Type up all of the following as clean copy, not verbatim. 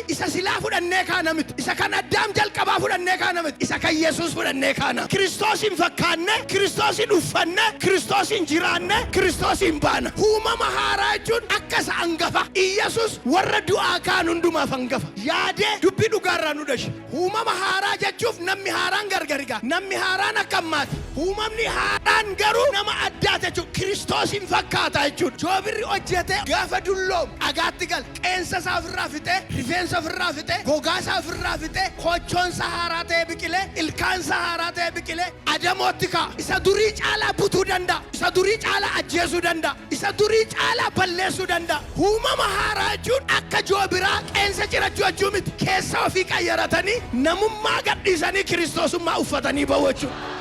isa silaa fudhannee kaana miti isa kan Addaam jalqabaa fudhannee kaana miti isa kan Yesuus fudhannee kaana Kiristoosin fakkaanne Kiristoosin uffanne Kiristoosin jiraanne Kiristoosin baana uumama haaraa jechuun akka isa hangafa Yesuus warra du'aa kaan hundumaaf hangafa yaadee dubbii dhugaarraa nu dhashe uumama haaraa jechuuf namni haaraan gargariga namni haaraan akka ammaati uumamni haaraan garuu nama addaa jechuudha Kiristoosin fakkaata jechuudha joobirri hojjete gaafa dulloom agaatti gal qeensa isaa ofirraa fixee rifeensa ofirraa fixee gogaa isaa ofirraa fixee kochoon isaa haaraa ta'ee biqilee ilkaan isaa haaraa ta'ee biqilee adamootti ka'a isa durii caalaa butuu danda'a isa durii caalaa ajjeesuu danda'a isa durii caalaa balleessuu danda'a uumama haaraa jechuun akka joobiraa qeensa cirachuu jechuu miti keessa ofii qayyaratanii namummaa gadhiisanii Kiristoosummaa uffatanii ba'u jechuudha.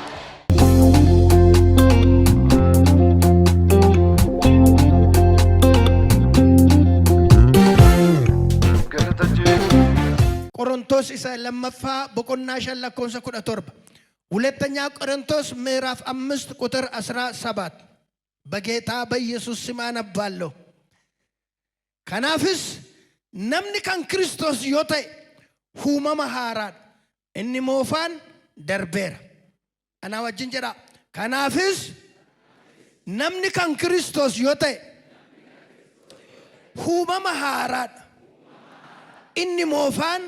ቆሮንቶስ isa lammaffaa boqonnaa 5 lakkoofsa 17 ሁለተኛ ቆሮንቶስ ምዕራፍ 5 ቁጥር 17 በጌታ በኢየሱስ ስም አነባለሁ ከናፍስ namni kan Kiristoos yoo ta'e uumama haaraa inni moofaan darbeera ana wajjin jedha kanaafis namni kan Kiristoos yoo ta'e uumama haaraa inni moofaan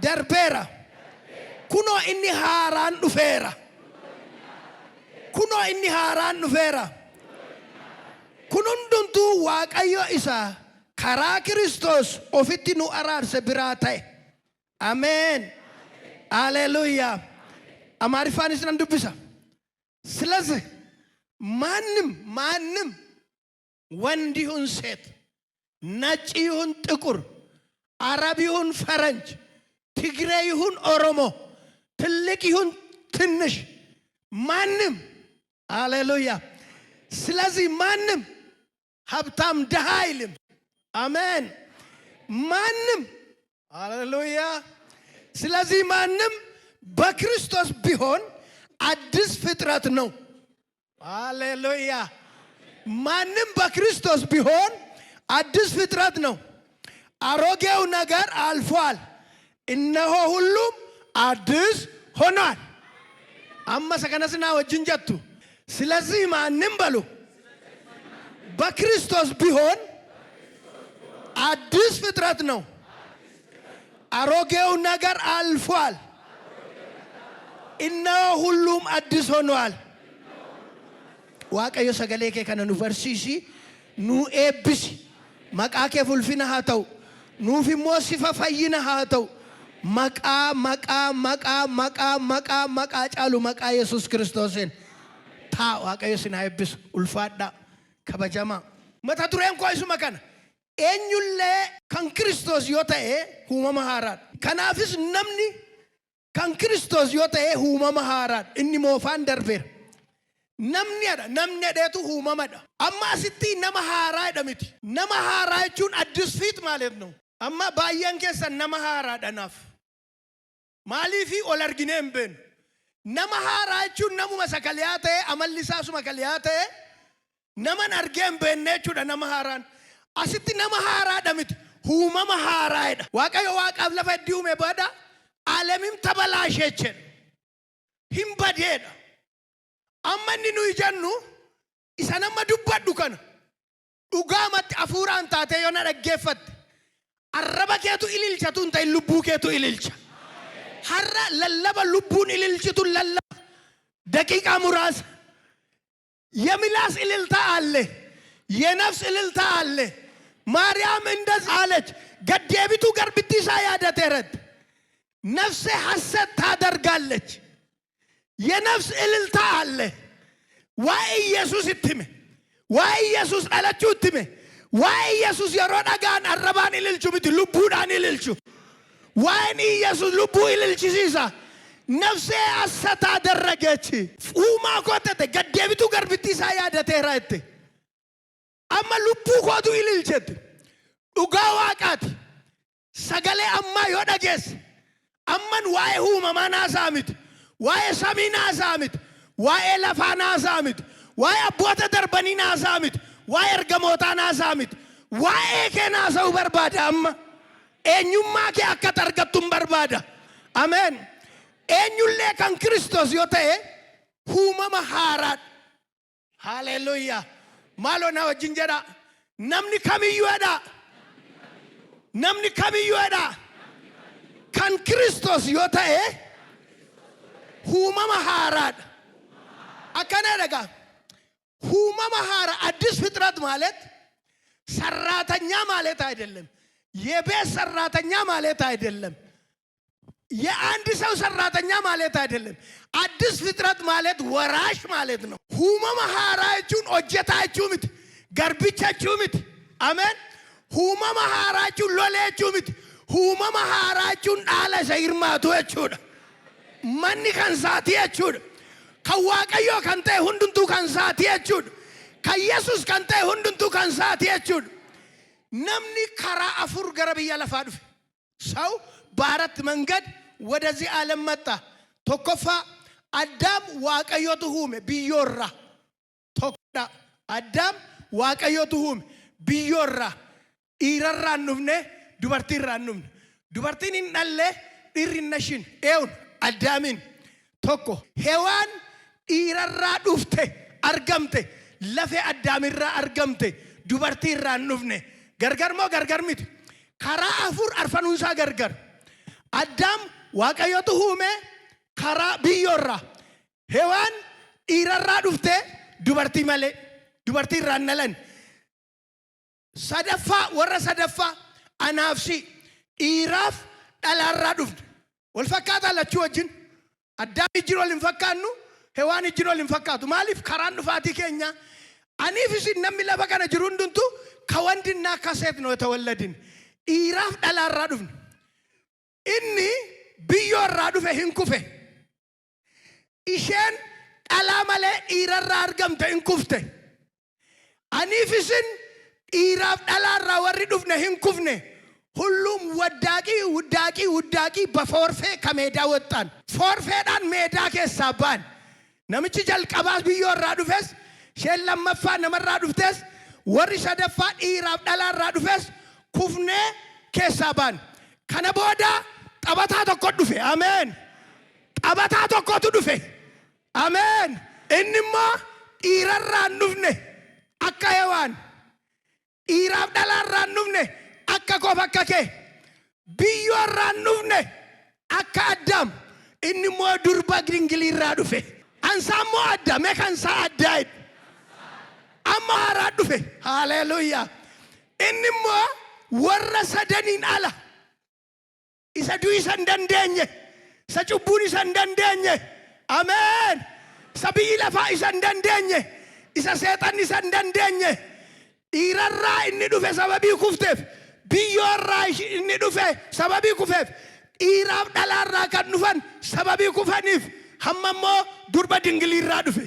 darbeera kuno inni haaraan dhufeera kuno inni haaraan dhufeera kun hundumtuu waaqayyo isaa karaa Kiristoos ofitti nu araarse biraa ta'e አሜን ሃሌሉያ አማሪፋንስ ነን ዱብሳ ስለዚህ ማንም ወንድ ይሁን ሴት ነጭ ይሁን ጥቁር አረብ ይሁን ፈረንጅ ትግሬ ይሁን ኦሮሞ ትልቅ ይሁን ትንሽ ማንም ሃሌሉያ ስለዚህ ማንም ሀብታም ደሃ አይልም አሜን ማንም ሃሌሉያ ስለዚህ ማንም በክርስቶስ ቢሆን አዲስ ፍጥረት ነው ሃሌሉያ ማንም በክርስቶስ ቢሆን አዲስ ፍጥረት ነው አሮጌው ነገር አልፏል እነሆ ሁሉም አዲስ ሆኗል አማሰከነስና ወጅንጀቱ ስለዚህ ማንም በሉ በክርስቶስ ቢሆን አዲስ ፍጥረት ነው አሮጌው ነገር አልፏል እነሆ ሁሉም አዲስ ሆኗል ዋቀዮ ሰገሌከ ከነኑ ቨርሲሲ ኑ ኤብሲ መቃከ ፉልፊና ሃተው ኑፊ ሞሲፈ ፈይና ሃተው መቃ ጫሉ መቃ ኢየሱስ ክርስቶስን ታ ዋቀዮ ሲና ኤብስ ኡልፋዳ ከበጀማ መታ ዱሬን ኮይሱ መከና ኤኙለ kan Kiristoos yoo ta'e uumama haaraa kanaafis namni kan Kiristoos yoo ta'e uumama haaraa inni moofaan darbeera namni dheetu uumamadha amma asitti nama haaraadha miti nama haaraa jechuun addis fiit maaliif ነው amma baay'een keessan nama haaraadha naaf maaliifi ol arginee hin beenu nama haaraa jechuun namuma sakaliyaa ta'e amalli isaa suma kaliyaa ta'e naman argee hin beenne jechuudha nama haaraan asitti nama haaraadha miti uumama haaraadha waaqayyo waaqaaf lafa itti uume booda aalamiin tabalaasheeche hin badeedha amma inni nuyi jennu isa nama dubbadhu kana dhugaamatti hafuuraan taatee yoo na dhaggeeffatte arraba keetu ililchatu hin ta'in lubbuu keetu ililcha har'a lallaba lubbuun ililchitu lallaba daqiiqaa muraasa የሚላስ እልልታ አለ የነፍስ እልልታ አለ ማርያም እንደዚህ አለች ገደቢቱ ገርብቲሳ ያደተረት ነፍሴ ሐሰት ታደርጋለች የነፍስ እልልታ አለ ዋይ ኢየሱስ እትመ ዋይ ኢየሱስ አለችው እትመ ዋይ ኢየሱስ የሮዳጋን አረባን ይልልቹ ምት ልቡዳን ይልልቹ ዋይ ኢየሱስ ልቡ ይልልቹ ሲሳ ነፍሴ ሐሰት ታደረገች ኡማ ኮተተ ገደቢቱ ገርብቲሳ ያደተረት አማ amma lubbuu kootu ililchetti dhugaa waaqaati sagalee ammaa yoo dhageesse amman waa'ee uumamaa naasaa miti waa'ee samii naasaa miti waa'ee lafaa naasaa miti waa'ee abboota darbanii naasaa miti waa'ee ergamootaa naasaa miti waa'ee kee naasa'uu barbaada amma eenyummaa kee akka argattuun barbaada ameen eenyullee kan Kiristoos yoo ta'e uumama haaraa haleluuyaa maaloo na wajjin jedha namni kamiyyuudha kan Kiristoos yoo ta'e uumama haaraadha akkana dhagaa uumama haara አዲስ ፍጥረት ማለት ሰራተኛ ማለት አይደለም የቤት ሰራተኛ ማለት አይደለም የአንድ ሰው ሰራተኛ ማለት አይደለም አዲስ ፍጥረት ማለት ወራሽ ማለት ነው uumama haaraachuun hojjetaachuu miti garbichaachuu miti አሜን uumama haaraachuun loleechuu miti uumama haaraachuun dhaala isa hirmaatu jechuudha manni kan saatii jechuudha kan waaqayyoo kan ta'e hundumtuu kan saatii jechuudha kan Yesuus kan ta'e hundumtuu kan saatii jechuudha namni karaa afur gara biyya lafaa dhufe ሰው በአራት መንገድ ወደዚህ ዓለም መጣ tokkoffaa አዳም waaqayyotu uume biyyoorraa tokkodha አዳም waaqayyotu uume biyyoorraa dhiirarraa hin dhufne dubartiirraa hin dhufne dubartiin hin dhalle dhiirri hin dhashin eewun addaamin tokko hewaan dhiirarraa dhufte argamte lafee addaamirraa argamte dubartiirraa hin dhufne gargar moo gargar miti karaa afur arfanuunsaa gargar አዳም waaqayyotu uume karaa biyyoorraa hewaan dhiirarraa dhufte dubartii malee dubartiirraa hin dhalan sadaffaa warra sadaffaa anaafsi dhiiraaf dhalaarraa dhufne wal fakkaataa lachuu wajjin addaam ijjiin wal hin fakkaannu hewaan ijjiin wal hin fakkaatu maaliif karaan dhufaatii keenya aniifis namni lafa kana jiru hundumtu ከወንድና ከሴት ነው የተወለድን dhiiraaf dhalaarraa dhufne inni biyyoorraa dhufe hin kufe isheen dhalaa malee dhiirarraa argamte hin kufte aniifisin dhiiraaf dhalaarraa warri dhufne hin kufne ሁሉም ውዳቂ በፎርፌ ከሜዳ ወጣን ፎርፌዳን ሜዳ ከሳባን ነምቺ ጀልቀባስ ቢዮራ ዱፈስ ሸለመፋ ነመራ ዱፍተስ ወሪ ሰደፋ ዲራፍ ዳላራ ዱፈስ ኩፍኔ ከሳባን ከነቦዳ ጠበታ ተኮ ዱፌ አሜን ጠበታ ተኮ ዱፌ አሜን እንማ ዲራራ ኑፍኔ አካየዋን ዲራፍ ዳላራ ኑፍኔ akka kofakka ke biyyoorraa dhufne akka Addaam inni moo durba dingilirraa dhufe ansaammoo Addaam kansaa addaa'e amma haaraa dhufe haleluuyaa inni moo warra sadaniin ala isa du'i isa hin dandeenye isa cubbuun isa hin dandeenye ameen isa biyyi lafaa isa hin dandeenye isa seexanni isa hin dandeenye dhiirarraa inni dhufe sababii kufteef biyyoorraa inni dhufe sababii kufeef dhiiraaf dhalaarraa kan dhufan sababii kufaniif hammammoo durba dingilirraa dhufe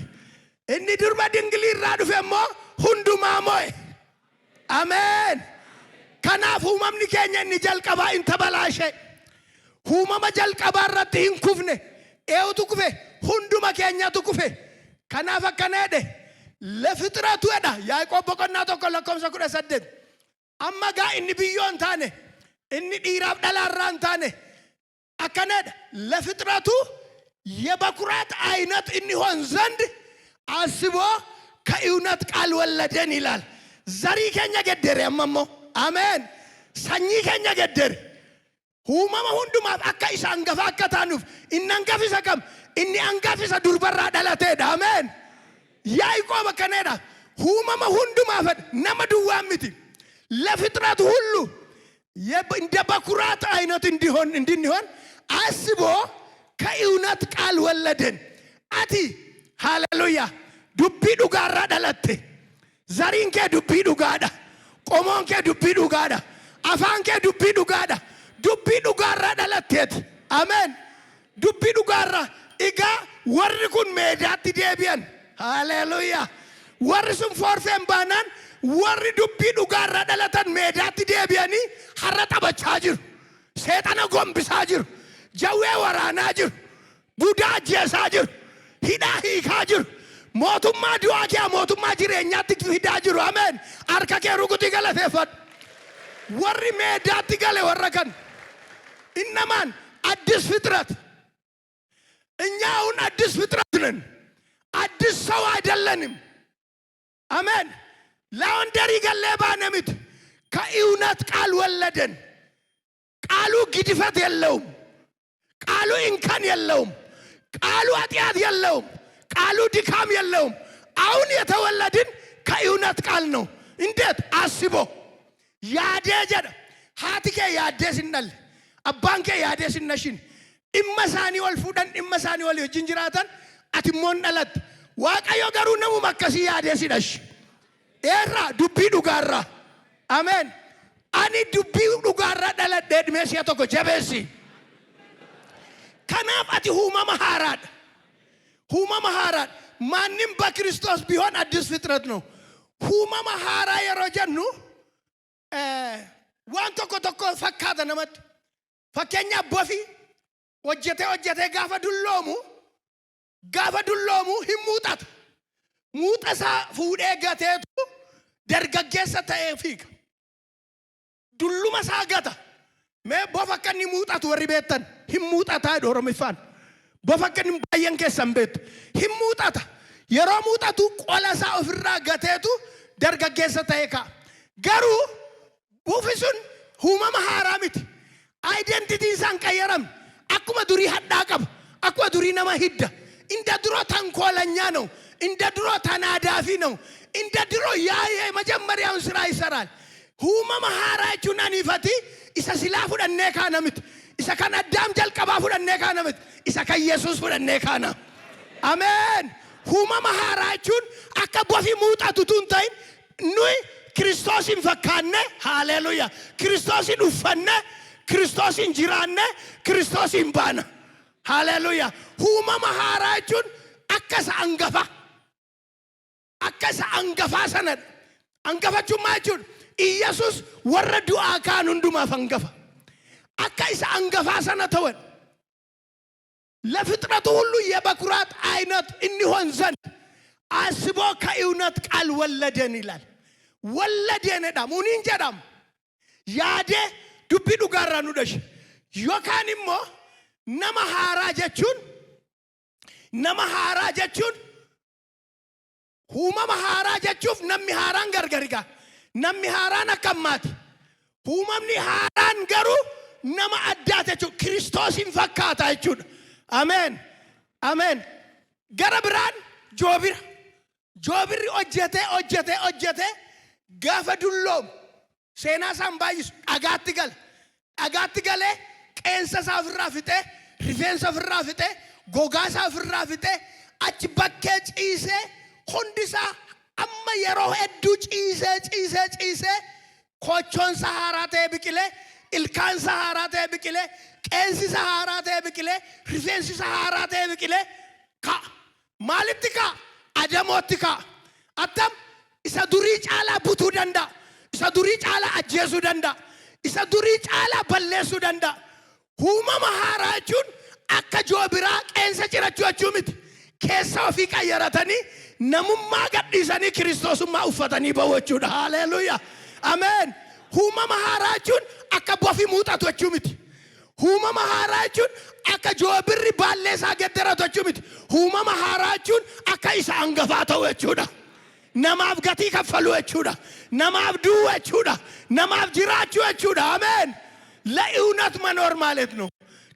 inni durba dingilirraa dhufe immoo hundumaa mo'e ameen kanaaf uumamni keenya inni jalqabaa hin tabalaashe uumama jalqabaa irratti hin kufne eewutu kufe hunduma keenyatu kufe kanaaf akkana jedhe lafixiratu jedha Yaaqoob boqonnaa 1:18 amma gaa inni biyyoon taane inni dhiiraaf dhalaarraa hin taane akkana ለፍጥረቱ የበኩራት አይነት እንሆን ዘንድ አስቦ ከእውነት ቃል ወለደን ይላል ዘሪ ከኛ ገደረ ያመሞ አሜን ሰኚ ከኛ ገደረ ሁማማ ሁንዱማ አካ ኢሳ አንገፋ አከታኑፍ እናንገፊሰ ከም እኒ አንገፊሰ ዱርበራ ዳላቴ አሜን ያዕቆብ ከነዳ ሁማማ ሁንዱማ ፈድ ነመዱዋምቲ ለፍጥረት ሁሉ እንደ በኩራት አይነት እንድንሆን አስቦ ከእውነት ቃል ወለደን አቲ ሃሌሉያ ዱቢ ዱጋራ ዳለቴ ዘሪንከ ዱቢ ዱጋዳ ቆሞንከ ዱቢ ዱጋዳ አፋንከ ዱቢ ዱጋዳ ዱቢ ዱጋራ ዳለቴት አሜን ዱቢ ዱጋራ ኢጋ ወርኩን ሜዳት ዴቢያን ሃሌሉያ ወርሱም ፎርፌን ባናን warri dubbii dhugaarra dhalatan meedaatti deebi'anii har'a taphachaa jiru. Seexana gombisaa jiru. Jawwee waraanaa jiru. Budaa ajjeesaa jiru. Hidhaa hiikaa jiru. Mootummaa du'aa kee mootummaa jireenyaatti fidaa jiru. Ameen. Harka kee rukutii galateeffadhu. Warri meedaatti gale warra kan innamaan አዲስ ፍጥረት እኛ አሁን አዲስ ፍጥረት ነን። አዲስ ሰው አይደለንም። አሜን። ላውንደሪ ገለባ ነምት ከእውነት ቃል ወለደን። ቃሉ ግድፈት የለውም። ቃሉ እንከን የለውም። ቃሉ ኃጢአት የለውም። ቃሉ ድካም የለውም። አሁን የተወለድን ከእውነት ቃል ነው። እንዴት አስቦ ያደጀ ሃቲከ ያደስናል አባንከ ያደስነሽን ኢመሳኒ ወልፉደን ኢመሳኒ ወል ጅንጅራተን አትሞን ዳለት ዋቀዮ ገሩ ነሙ መከሲ ያደስነሽ ኤራ ዱቢ ዱጋራ አሜን አኒ ዱቢ ዱጋራ ዳለት ደድሜስ ያቶኮ ጀበሲ ከናፍ አቲ ሁማ መሃራድ ማንም በክርስቶስ ቢሆን አዲስ ፍጥረት ነው። ሁማ መሃራ የሮጀኑ ዋን ቶኮ ፈካተ ነመት ፈከኛ ቦፊ ወጀቴ ጋፈ ዱሎሙ ሂሙጣት ሙጠሳ ፉዴ ገቴቱ ደርገጌሰ ተኤፊክ ዱሉማ ሳገታ ሜ ቦፈከኒ ሙጣት ወሪ ቤተን ሂሙጣታ ዶሮሚፋን ቦፈከኒ ባየን ከሰን ቤት ሂሙጣታ የሮ ሙጣቱ ቆለሳ ኦፍራ ገቴቱ ደርገጌሰ ተኤካ ገሩ ቡፊሱን ሁማ መሃራሚት አይደንቲቲ ሳንቀየረም አኩመ ዱሪ ሀዳቀብ አኩመ ዱሪ ነማ ሂዳ እንደ ድሮ ተንኮለኛ ነው። እንደ ድሮ ተናዳፊ ነው። እንደ ድሮ ያ የመጀመሪያውን ስራ ይሰራል። ሁማ መሃራቹን አኒፈቲ ኢሳ ሲላፉ ደነካነምት ኢሳ ከናዳም ጀልቀባፉ ደነካነምት ኢሳ ከኢየሱስ ደነካና አሜን። ሁማ መሃራቹን አከቦፊ ሙጣቱ ቱንታይ ኑይ ክርስቶስን ፈካነ ሃሌሉያ ክርስቶስን ኡፈነ ክርስቶስን ጅራነ ክርስቶስን ባና ሃሌሉያ ሁማ መሃራቹን አከሳ አንገፋ ሰነድ አንገፋቹ ማቹን ኢየሱስ ወረዱ አካን እንዱማ ፈንገፋ አካይሳ አንገፋ ሰነተወን ለፍጥረቱ ሁሉ የበኩራት አይነት እንሆን ዘንድ አስቦ ከእውነት ቃል ወለደን ይላል። ወለደን ዳም ኡኒንጀዳም ያደ ዱቢ ዱጋራ ኑደሽ ዮካንሞ ነመሃራ ጀቹን ሁማ መሃራ ጀቹፍ ነሚሃራን ገርገሪጋ ነሚሃራን አከማት ሁማምኒ ሃራን ገሩ ነማ አዳተቹ ክርስቶስን ፈካታቹን አሜን አሜን ገረብራን ጆቢር ኦጀቴ ጋፈዱሎም ሴና ሳምባይስ አጋትገለ ቀንሰ ሳፍራ ፍጤ ሪፌንሰ ፍራ ፍጤ ጎጋሳ ፍራ ፍጤ አች በከ ጪሴ ሁንዲሳ አማ የሮ ሄዱ ጪሴ ኮቾን ሰሃራቴ ብቅሌ ኢልካን ሰሃራቴ ብቅሌ ቀንሲ ሰሃራቴ ብቅሌ ሪፌንሲ ሰሃራቴ ብቅሌ ካ ማልትካ አደሞትካ አተም ኢሳ ዱሪ ጫላ ቡቱ ደንዳ ኢሳ ዱሪ ጫላ አጀሱ ደንዳ ኢሳ ዱሪ ጫላ በለሱ ደንዳ ሁማ መሃራቹን አከ ጆቢራ ቀንሰ ጭራቹአቹምት ኬሳው ፊቃ የራተኒ ነሙማ ገዲሰኒ ክርስቶስማ ኡፈተኒ በወቹዳ ሃሌሉያ አሜን ሁማ መሃራቹን አከ ቦፊ ሙጣቶቹምት ሁማ መሃራቹን አከ ጆብሪ ባሌሳ ገደራቶቹምት ሁማ መሃራቹን አከ ኢሳ አንገፋተወቹዳ ነማፍ ገቲ ከፈሉወቹዳ ነማፍ ዱወቹዳ ነማፍ ጅራቹወቹዳ አሜን ለእውነት መኖር ማለት ነው።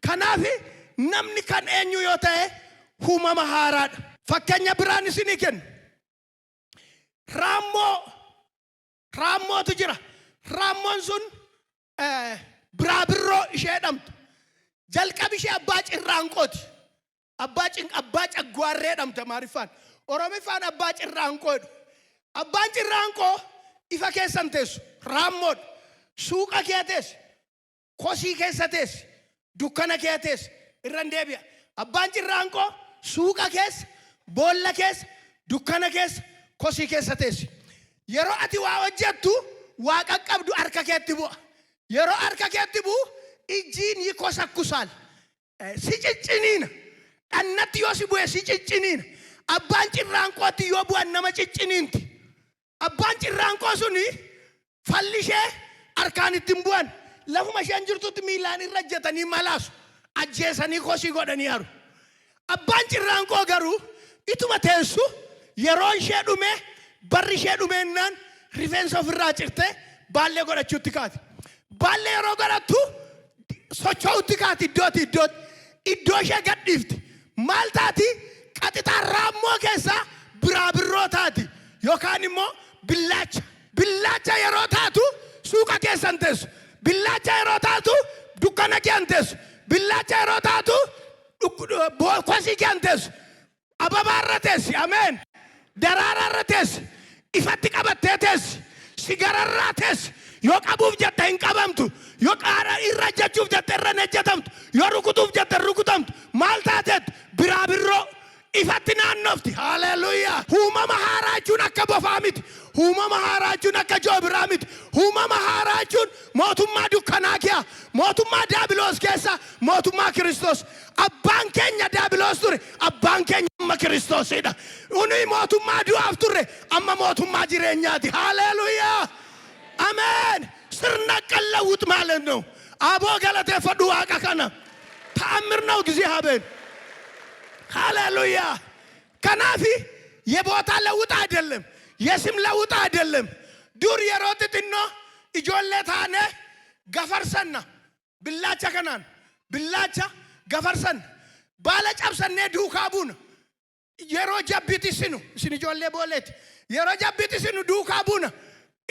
ከናፊ ነምኒ ከነኙ ዮተ ሁማ መሃራድ ፈከኛ ብራን ሲኒከን ራሞ ትጅራ ራሞን ሱን ብራብሮ ሸደምት ጀልቀብሽ አባጭራንቆት አባጭጓሬ ደምተ ማሪፋን ኦሮሚፋን አባጭራንቆት አባጭራንቆ ኢፈከሰንቴስ ራሞድ ሱቃ ከቴስ ኮሲ ከሰቴስ ዱከነ ከቴስ ኢረንዴቢያ አባጭራንቆ ሱቃ ከስ ቦለ ከስ ዱከነ ከስ ኮሲ ከሰቴስ yeroo ati waa hojjettu waaqa qabdu harka keetti bu'a. Yeroo harka keetti bu'u ijjiin yikoo sakkusaan si cicciniina. Annatti yoo si bu'e si cicciniina. Abbaan cirraanqootti yoo bu'an nama cicciniinti. Abbaan cirraanqoo suni fallishee harkaan ittiin bu'an lafuma isheen jirtutti miilaan irra ejjetanii malaasu ajjeesanii kosii godhanii haru. Abbaan cirraanqoo garuu ituma teessu yeroo ishee dhume barri ishee dhumeennaan rifeensa ofirraa cirtee baallee godhachuutti kaati. Baallee yeroo godhattu socho'utti kaati iddootti. Iddoo ishee gadhiifti. Maal taati? Qaxixaan raammoo keessa biraabirroo taati. Yookaan immoo billaacha. Billaacha yeroo taatu suuqa keessan teessu. Billaacha yeroo taatu dukkana keessa teessu. Billaacha yeroo taatu kosii keessa teessu. Ababaa irra teessi. Ameen. Daraaraa irra teessi. Ifatti qabattee teessi. Sigara irraa teessi. Yoo qabuuf jette hin qabamtu. Yoo irra ejjechuuf jette irra hin ejjetamtu. Yoo rukutuuf jette rukutamtu. Maal taateet? Biraabirroo ifatti naannofti. Haleluuyaa. Uumama haaraa jechuun akka bofaa miti. Uumama haaraa jechuun akka joobiraa miti. Uumama haaraa jechuun mootummaa dukkanaa keessa, mootummaa daabiloos keessa, mootummaa Kiristoos. Abbaan keenya daabiloos ture, abbaan keenya amma Kiristoosidha. Uni mootummaa du'aaf ture, amma mootummaa jireenyaati. Haleluuyaa. Ameen. Sirna ቀለውጥ ማለት ነው። አቦ ገለቴፈዱ ዋቃ ከነ ተአምር ነው እግዚአብሔር። ሃሌሉያ። ከናፊ የቦታ ለውጥ አይደለም፣ የስም ለውጥ አይደለም። ዱር የሮጥጥኖ ኢጆሌ ታነ ገፈርሰና ብላቻ ከናን ብላቻ ገፈርሰን ባለ ጨብሰኔ ዱካቡን የሮ ጀቢቲስኑ ሲን ኢጆሌ ቦሌት የሮ ጀቢቲስኑ ዱካቡን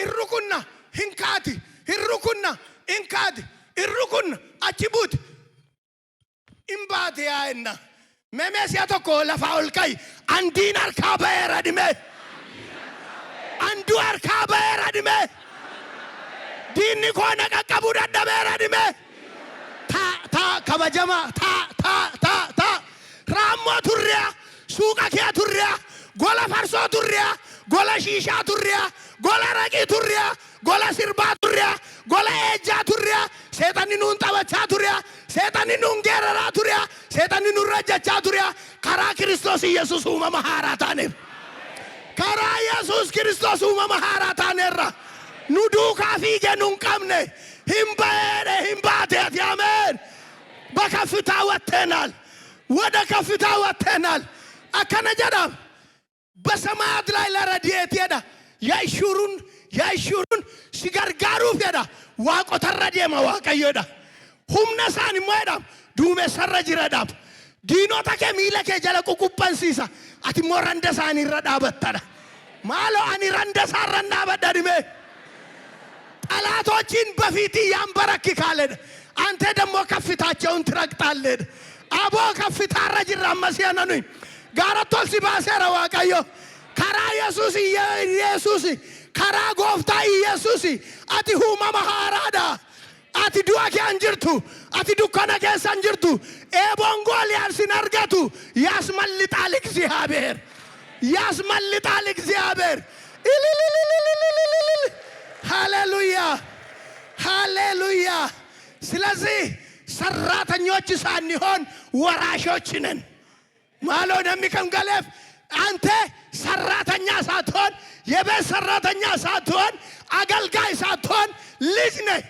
ኢሩኩና hinkaati hirrukunna inkaati irrukunna achibut imbaate yaenna memesia tokko lafa olkai andiin harkaa ba'eera dhime andu harkaa ba'eera dhime diinni koo na qaqqabuu dadhabeera dhime ta kabajama ta raammoo turriya suuqa kee turriya gola farsoo turriya gola shiishaa turriya gola raqii turriya gola sirbaa turriya gola ejjaa turriya seexanni nuun taphachaa turriya seexanni nuun geeraraa turriya seexanni nuun rajjachaa turriya karaa Kiristoos Yesuus uumama haaraa taaneef karaa Yesuus Kiristoos uumama haaraa taaneerra nu duukaa fiigee nuun qabne hin baateeti. Ameen. Bakaffitaa watteenaal wada kaffitaa watteenaal akkana jedham በሰማያት ላይ ለረድኤት ሄዳ ያይሹሩን ሲጋርጋሩፍ ሄዳ ዋቆ ተረዴማ ዋቀየዳ ሁምነሳን ሞዳም ዱሜ ሰረጅ ረዳብ ዲኖታ ከሚለከ ጀለቁ ቁጳንሲሳ አቲ ሞረንደሳን ይረዳበተዳ ማሎ አኒ ረንደሳረና በደድሜ ጠላቶችን በፊት ያንበረክካለህ አንተ ደግሞ ከፍታቸውን ትረግጣለህ። አቦ ከፍታ ረጅራ መስያነኑኝ ጋራቶል ሲባሰራ ዋቀዮ ካራ ኢየሱስ ካራ ጎፍታ ኢየሱስ አቲ ሁማማ ሃራዳ አቲ ዱአኬ አንጅርቱ አቲ ዱካና ከሰ አንጅርቱ ኤቦንጎል ያርሲናርጋቱ ያስመልጣል እግዚአብሔር ያስመልጣል እግዚአብሔር። ሃሌሉያ ሃሌሉያ። ስለዚህ ሰራተኞች ሳንሆን ወራሾች ነን። ማሎ እንደሚከንገለፍ አንተ ሰራተኛ ሳትሆን የቤት ሰራተኛ ሳትሆን አገልጋይ ሳትሆን ልጅ ነህ።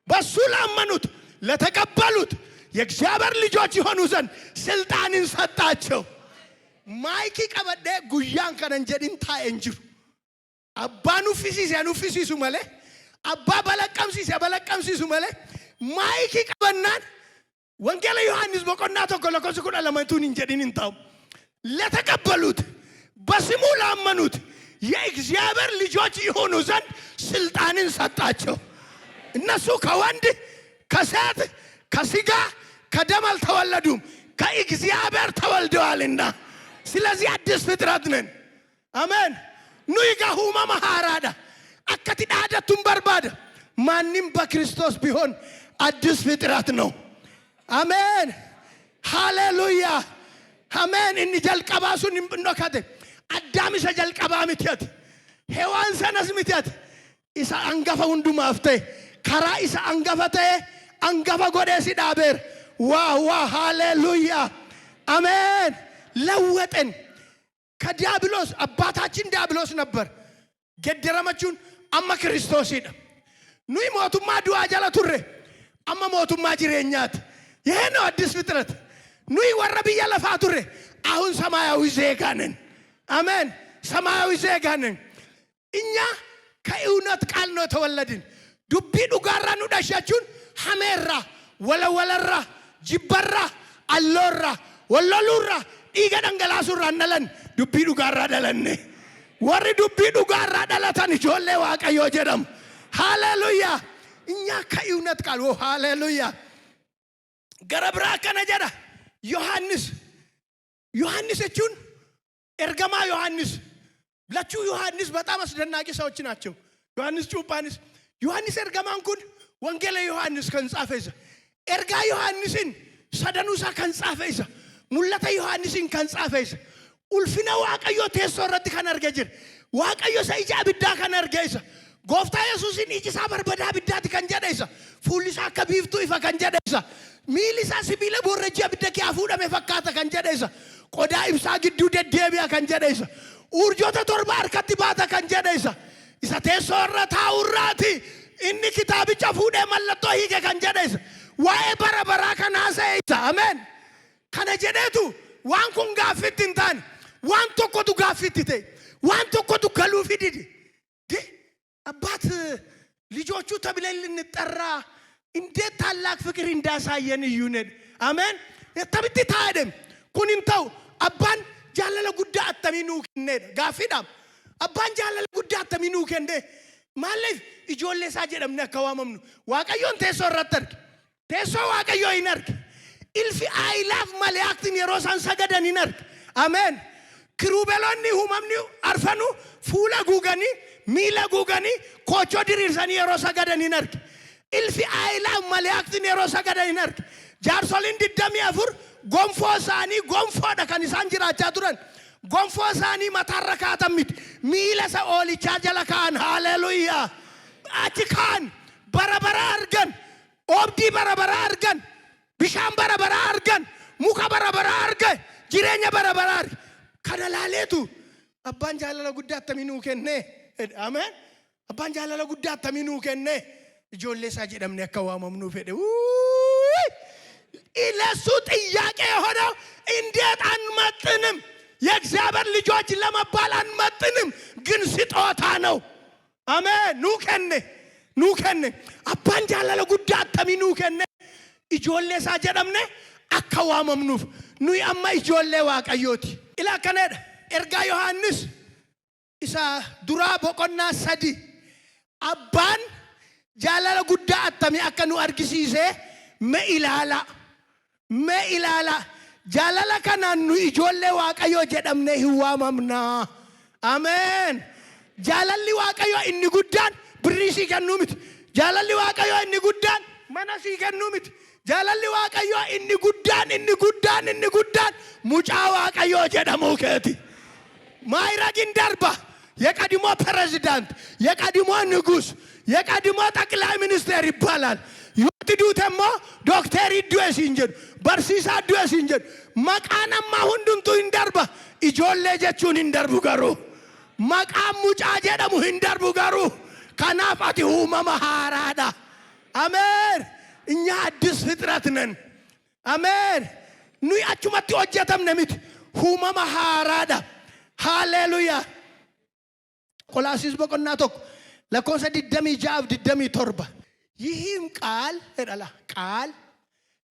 በሱ ላመኑት ለተቀበሉት የእግዚአብሔር ልጆች ይሆኑ ዘንድ ስልጣንን ሰጣቸው። ማይኪ ቀበደ ጉያን ከነንጀዲን ታንጅሩ አባኑ ፊሲሱ መለ አባ በለቀምሲሱ መለ ማይኪ ቀበናን ወንጌል ዮሐንስ በቆና ተኮለኮስ ኩዳ ለማይቱን እንጀዲን እንታው ለተቀበሉት በስሙ ላመኑት የእግዚአብሔር ልጆች ይሆኑ ዘንድ ስልጣንን ሰጣቸው። እነሱ ከወንድ ከሴት ከስጋ ከደም አልተወለዱም ከእግዚአብሔር ተወልደዋልና። ስለዚህ አዲስ ፍጥረት ነን። አሜን። ኑይጋ ሁማማ ሃራዳ አከቲ ዳደቱን በርባደ ማንም በክርስቶስ ቢሆን አዲስ ፍጥረት ነው። አሜን ሃሌሉያ አሜን። እኒ ጀልቀባሱን እንብኖከተ አዳም ጀልቀባ ምትየት ሔዋን ሰነስ ምትያት ኢሳ አንገፈ ሁንዱማፍቴ ከራ ኢሳ አንገፈቴ አንገፈ ጎዴሲ ዳቤር ዋ ሃሌሉያ አሜን። ለወጠን ከዲያብሎስ አባታችን ዲያብሎስ ነበር ገደረመቹን አማ ክርስቶስ ይደ ኑይ ሞቱማ ዱአ ጀለ ቱሬ አማ ሞቱማ ጅሬኛት ይሄ ነው አዲስ ፍጥረት። ኑይ ወረብያ ለፋ ቱሬ አሁን ሰማያዊ ዜጋ ነን። አሜን ሰማያዊ ዜጋ ነን። እኛ ከእውነት ቃል ነው ተወለድን። ዱቢ ዱጋራ ነው ዳሻቹን ሐሜራ ወለወለራ ጅበራ አሎራ ወለሉራ ዲገ ደንገላሱራ ነለን ዱቢ ዱጋራ ደለነ ወሪ ዱቢ ዱጋራ ደለተን ጆሌ ዋቀዮ ጀደም ሃሌሉያ። እኛ ከእውነት ቃል ሃሌሉያ ገረብራ ከነጀዳ ዮሐንስ እቹን ኤርገማ ዮሐንስ ብላቹ ዮሐንስ በጣም አስደናቂ ሰዎች ናቸው። ዮሐንስ ጩጳንስ ዮሐንስ ኤርገማን ኩን ወንጌል ዮሐንስ ከንጻፈይዘ ኤርጋ ዮሐንስን ሰደኑሳ ከንጻፈይዘ ሙለተ ዮሐንስን ከንጻፈይዘ ኡልፊና ዋቀዮ ተሶረት ከነርገጅር ዋቀዮ ሰይጃ ብዳ ከነርገይዘ ጎፍታ ኢየሱስን ኢጂሳ በርበዳ ብዳት ከንጀደይዘ ፉሊሳ ከቢፍቱ ይፈ ከንጀደይዘ ሚሊሳ ሲቢለ ቦረጃ ብደኪ አፉዳ መፈካተ ከንጀደይዘ ቆዳ ኢብሳ ግዱ ደደቢያ ከንጀደይዘ ኡርጆተ ቶርባ አርከቲ ባታ ከንጀደይዘ ኢሳ ተሶረት አውራቲ ኢኒ ኪታብቻ ፉደ መለቶ ሂገ ከንጀደይዘ ዋኤ በረበራ ከናሰይዘ አሜን ከነጀደቱ ዋን ኩን ጋፊት እንታን ዋን ቶኮቱ ጋፊትቴ ዋን ቶኮቱ ገሉ ፊዲዲ አባት ልጆቹ ተብለን ልንጠራ እንዴት ታላቅ ፍቅር እንዳሳየን ይዩነን አሜን። የተብቲ ታደም ኩኒምታው አባን ጃለለ ጉዳ አተሚኑ ከነ ጋፊዳም አባን ጃለለ ጉዳ አተሚኑ ከንደ ማለፍ ኢጆሌሳ ጀደምነ ከዋመምኑ ዋቀዮን ተሶረተርክ ተሶ ዋቀዮ ይነርክ ኢልፊ አይ ላቭ ማሊያክቲን የሮሳን ሰገደን ይነርክ አሜን። ክሩቤሎኒ ሁማምኒው አርፈኑ ፉላ ጉገኒ ሚላ ጉገኒ ኮቾ ድሪርሰኒ የሮሳ ገደን ይነርክ ኢልፊ አይ ላቭ ማሊያክቲን የሮሳ ገደን ይነርክ ጃርሶሊን ድደሚ አፉር ጎንፎ ሳኒ ጎንፎ ደከኒሳን ጅራቻ ቱረን ጎንፎ ሳኒ መታረካተሚት ሚለሰ ኦሊቻ ጀለካን ሃሌሉያ አቺካን በረበራ አርገን ኦብዲ በረበራ አርገን ቢሻን በረበራ አርገን ሙካ በረበራ አርገ ጅሬኛ በረበራ ከደላሌቱ አባን ጃለለ ጉዳ ተሚኑ ከነ አሜን አባን ጃለለ ጉዳ ተሚኑ ከነ ጆሌሳ ጀደምነ ከዋመምኑ ፈደ ኢለሱ ጥያቄ የሆነው እንዴት አንመጥንም? የእግዚአብሔር ልጆች ለመባል አንመጥንም፣ ግን ስጦታ ነው። አሜን ኑከነ አባን ጃለለ ጉዳ ተሚኑ ከነ ኢጆሌሳ ጀደምነ አከዋመምኑፍ ኑይ አማ ኢጆሌ ዋቀዮቲ ኢላ ከነደ ኤርጋ ዮሐንስ ኢሳ ዱራ ቦቆና ሰዲ አባን ጃለለ ጉዳ አተሚ አከኑ አርጊሲሴ መኢላላ ጃለለ ከናኑ ኢጆሌ ዋቀዮ ጀደምነ ህዋመምና አሜን። ጃለሊ ዋቀዮ እኒ ጉዳን ብሪሲ ከኑምት ጃለሊ ዋቀዮ እኒ ጉዳን መናሲ ከኑምት ጃለሊ ዋቀዮ እኒ ጉዳን ሙጫ ዋቀዮ ጀደሙ ከቲ ማይራጊን ደርባ የቀድሞ ፕሬዝዳንት የቀድሞ ንጉስ የቀድሞ ጠቅላይ ሚኒስቴር ይባላል። ይወትዱተሞ ዶክተር ይዱስ እንጀን በርሲሳ ዱስ እንጀን መቃናማ ሁንዱንቱ እንደርባ ኢጆሌ ጀቹን እንደርቡ ገሩ መቃም ሙጫ ጀደሙ እንደርቡ ገሩ ከናፋቲ ሁመማ ሃራዳ አሜን። እኛ አዲስ ፍጥረት ነን አሜን። ኑይ አቹመቲ ወጀተም ነሚት ሁመማ ሃራዳ ሃሌሉያ። ቆላሲስ በቆናቶክ ለኮሰ ድደሚ ጃብ ድደሚ ቶርባ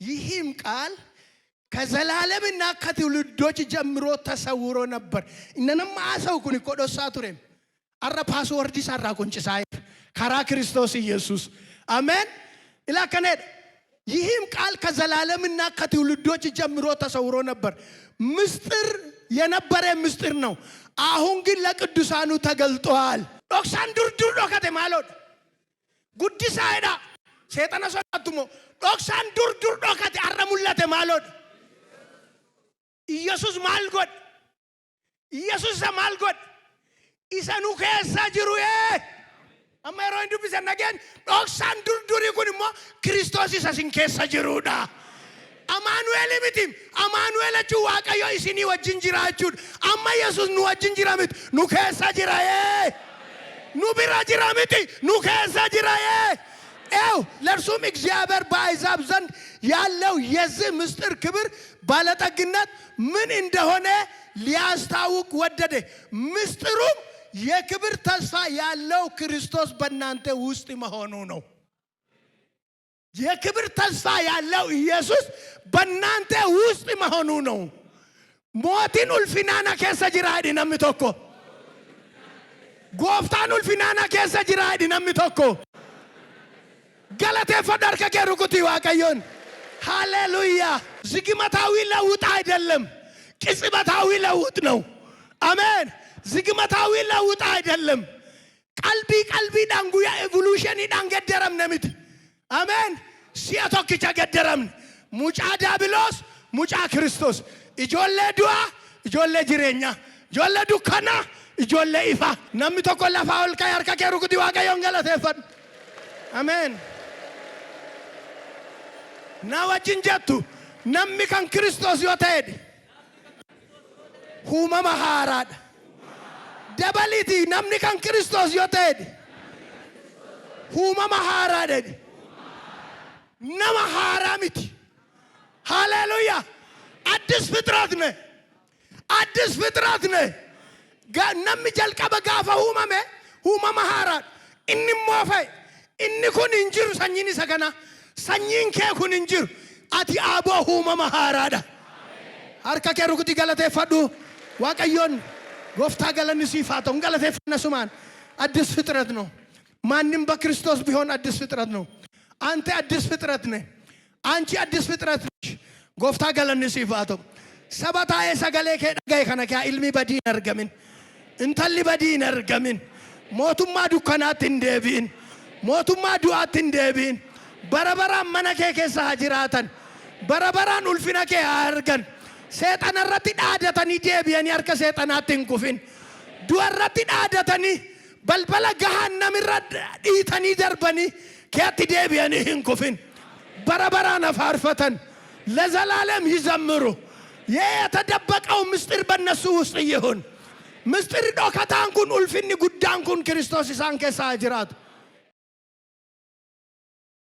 ይህም ቃል ከዘላለምና ከትውልዶች ጀምሮ ተሰውሮ ነበር። እነንም አሰው ኩኒ ቆዶሳ ቱሬም አረ ፓስወርድ ሰራ ቁንጭሳይ ካራ ክርስቶስ ኢየሱስ አሜን ኢላ ከነደ ይህም ቃል ከዘላለምና ከትውልዶች ጀምሮ ተሰውሮ ነበር። ምስጢር የነበረ ምስጢር ነው። አሁን ግን ለቅዱሳኑ ተገልጧል። ዶክሳን ዱርዱር ዶከተ ማሎድ ጉዲሳ ሄዳ ሰይጣን ሰጣቱሞ ዶክሳን ዱርዱር ዶከተ አረሙለተ ማሎድ ኢየሱስ ማልጎድ isanu keessa jiru amma yeroo hin dubbisan nageen dhoksaan durduri kun immoo Kiristoos isa sin keessa jiruudha. Amaanu'eel miti. Amaanu'eel jechuun Waaqayyo isinii wajjin jira jechuudha. Amma Yesuus nu wajjin jira miti. Nu keessa jira nu bira jira miti. Nu keessa jira ለእርሱም እግዚአብሔር በአሕዛብ ዘንድ ያለው የዚህ ምስጢር ክብር ባለጠግነት ምን እንደሆነ ሊያስታውቅ ወደደ። ምስጢሩም የክብር ተስፋ ያለው ክርስቶስ በእናንተ ውስጥ መሆኑ ነው። የክብር ተስፋ ያለው ኢየሱስ በእናንተ ውስጥ መሆኑ ነው። ሞቲን ኡልፊናና ከሰ ጅራዲ ነምቶኮ ጎፍታን ኡልፊናና ከሰ ጅራዲ ነምቶኮ ገለቴ ፈዳር ከገሩኩት ዋቀዮን ሃሌሉያ። ዝግመታዊ ለውጥ አይደለም፣ ቅጽበታዊ ለውጥ ነው። አሜን። ዝግመታዊ ለውጥ አይደለም። ቀልቢ ዳንጉያ ኤቮሉሽን ዳንገደረም ነምት አሜን። ሲያቶክቻ ገደረም ሙጫ ዳብሎስ ሙጫ ክርስቶስ ኢጆሌ ዱአ ኢጆሌ ጅሬኛ ኢጆሌ ዱካና ኢጆሌ ኢፋ ነምቶኮ ለፋውል ካያር ከገሩኩት ዋቀዮን ገለቴ ፈድ አሜን። ናዋጅን ጀቱ ነሚ ከን ክርስቶስ ዮተድ ሁመማ ሃራድ ደበሊቲ ነምኒ ከን ክርስቶስ ዮተድ ሁመማ ሃራድ ነማ ሃራሚቲ ሃሌሉያ። አዲስ ፍጥረት ነህ፣ አዲስ ፍጥረት ነህ። ነሚ ጀልቀበ ጋፈ ሁመማ ሃራድ እኒ ሞፈ እኒ ኩን እንጅሩ ሰኝኒ ሰገና sanyiin kee kun hin jiru. Ati aboo uumama haaraadha. Harka kee rukutii galateeffadhu. Waaqayyoon gooftaa galanni siif haa ta'u. Galateeffanna sumaan. አዲስ ፍጥረት ነው። ማንም በክርስቶስ ቢሆን አዲስ ፍጥረት ነው። አንተ አዲስ ፍጥረት ነህ። አንቺ አዲስ ፍጥረት ነሽ። ጎፍታ galanni siif haa ta'u. ሰባታዬ ሰገሌ kee dhagaye kana kee ilmi badii hin argamin. Intalli badii hin argamin. Mootummaa dukkanaatti hin deebi'in. Mootummaa du'aatti hin deebi'in. Barabaraan mana kee keessa haa jiraatan. Barabaraan ulfina kee haa argan. Seexana irratti dhaadatanii deebi'anii harka seexanaatti hin kufin. Du'a irratti dhaadatanii balbala gahaannamirra dhiitanii darbanii keetti deebi'anii hin kufin. Barabaraan afaarfatan ለዘላለም ይዘምሩ። የተደበቀው ምስጢር በእነሱ ውስጥ ይሁን። ምስጢር ዶከታን ኩን ኡልፊኒ ጉዳን ኩን ክርስቶስ ኢሳን keessa haa jiraatu.